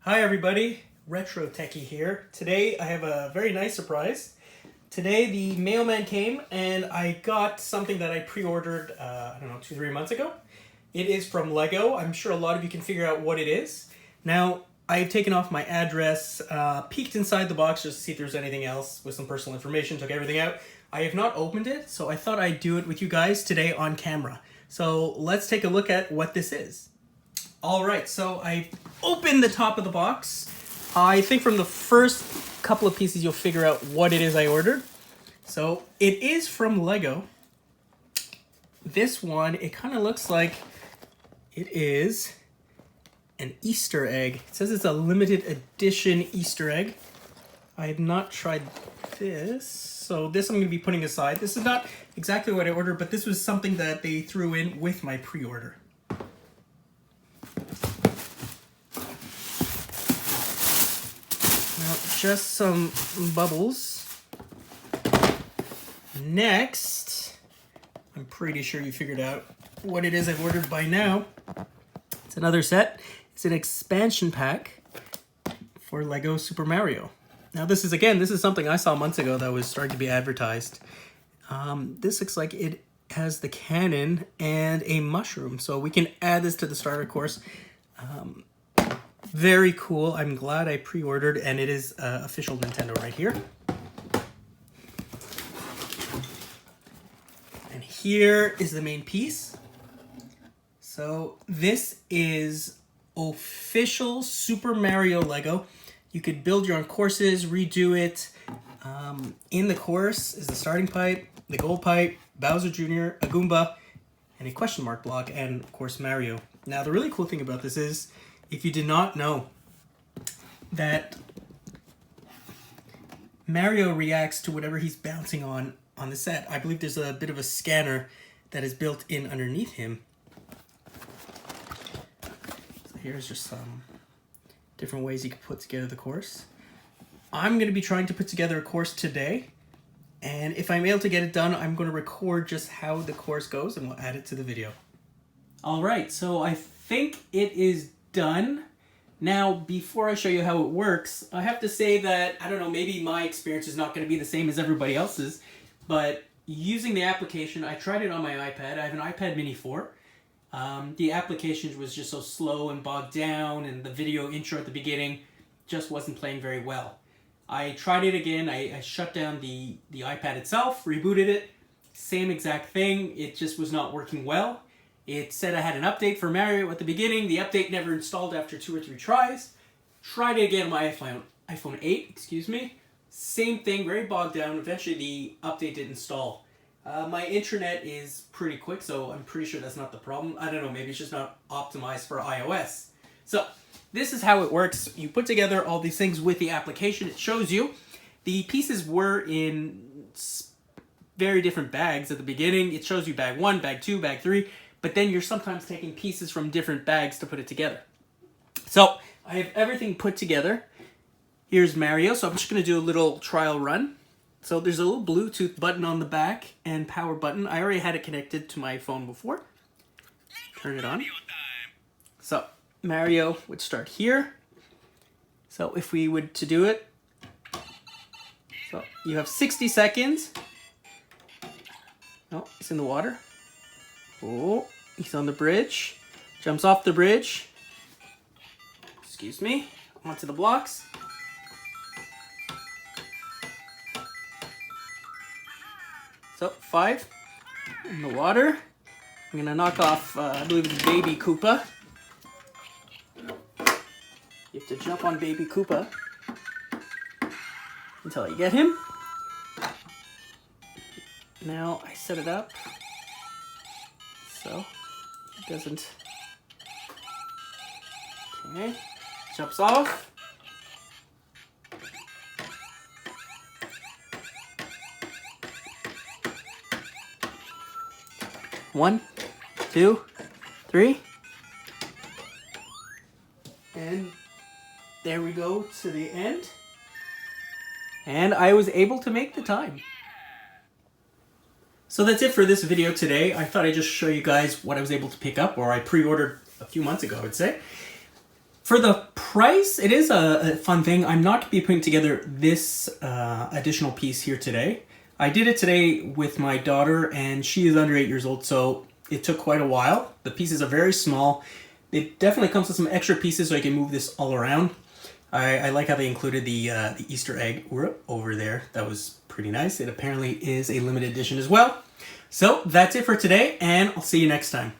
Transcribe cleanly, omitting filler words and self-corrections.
Hi everybody, Retro Techie here. Today I have a very nice surprise. Today the mailman came and I got something that I pre-ordered, 2-3 months ago. It is from Lego. I'm sure a lot of you can figure out what it is. Now, I've taken off my address, peeked inside the box just to see if there's anything else with some personal information, took everything out. I have not opened it, so I thought I'd do it with you guys today on camera. So let's take a look at what this is. Alright, so I opened the top of the box. I think from the first couple of pieces you'll figure out what it is I ordered. So it is from Lego. This one, it kind of looks like it is an Easter egg. It says it's a limited edition Easter egg. I have not tried this, so this I'm going to be putting aside. This is not exactly what I ordered, but this was something that they threw in with my pre-order. Now, just some bubbles. Next, I'm pretty sure you figured out what it is I've ordered by now. It's another set. It's an expansion pack for Lego Super Mario. Now this is something I saw months ago that was starting to be advertised. This looks like it has the cannon and a mushroom, so we can add this to the starter course. Very cool. I'm glad I pre-ordered, and it is official Nintendo right here. And here is the main piece. So this is official Super Mario Lego. You could build your own courses, redo it. In the course is the starting pipe, the gold pipe, Bowser Jr., a Goomba, and a question mark block, and of course Mario. Now the really cool thing about this is, if you did not know that Mario reacts to whatever he's bouncing on the set, I believe there's a bit of a scanner that is built in underneath him. So here's just some different ways you could put together the course. I'm going to be trying to put together a course today, and if I'm able to get it done, I'm going to record just how the course goes and we'll add it to the video. Alright, so I think it is done. Now, before I show you how it works, I have to say that, I don't know, maybe my experience is not going to be the same as everybody else's, but using the application, I tried it on my iPad. I have an iPad Mini 4. The application was just so slow and bogged down, and the video intro at the beginning just wasn't playing very well. I tried it again. I shut down the iPad itself, rebooted it, same exact thing. It just was not working well. It said I had an update for Mario at the beginning. The update never installed after 2 or 3 tries. Tried it again on my iPhone 8, Same thing, very bogged down. Eventually the update didn't install. My internet is pretty quick, so I'm pretty sure that's not the problem. I don't know, maybe it's just not optimized for iOS. So, this is how it works. You put together all these things with the application. It shows you. The pieces were in very different bags at the beginning. It shows you bag 1, bag 2, bag 3. But then you're sometimes taking pieces from different bags to put it together. So, I have everything put together. Here's Mario, so I'm just going to do a little trial run. So there's a little Bluetooth button on the back and power button. I already had it connected to my phone before. Turn it on. So, Mario would start here. So if we would to do it, so you have 60 seconds. Oh, it's in the water. Oh, he's on the bridge. Jumps off the bridge. Excuse me. Onto the blocks. So, 5 in the water. I'm gonna knock off, I believe it's Baby Koopa. You have to jump on Baby Koopa until you get him. Now I set it up so it doesn't. Okay, jumps off. One, 2, 3. And there we go to the end. And I was able to make the time. So that's it for this video today. I thought I'd just show you guys what I was able to pick up, or I pre-ordered a few months ago, I would say. For the price, it is a fun thing. I'm not going to be putting together this additional piece here today. I did it today with my daughter, and she is under 8 years old, so it took quite a while. The pieces are very small. It definitely comes with some extra pieces so I can move this all around. I like how they included the Easter egg over there. That was pretty nice. It apparently is a limited edition as well. So that's it for today, and I'll see you next time.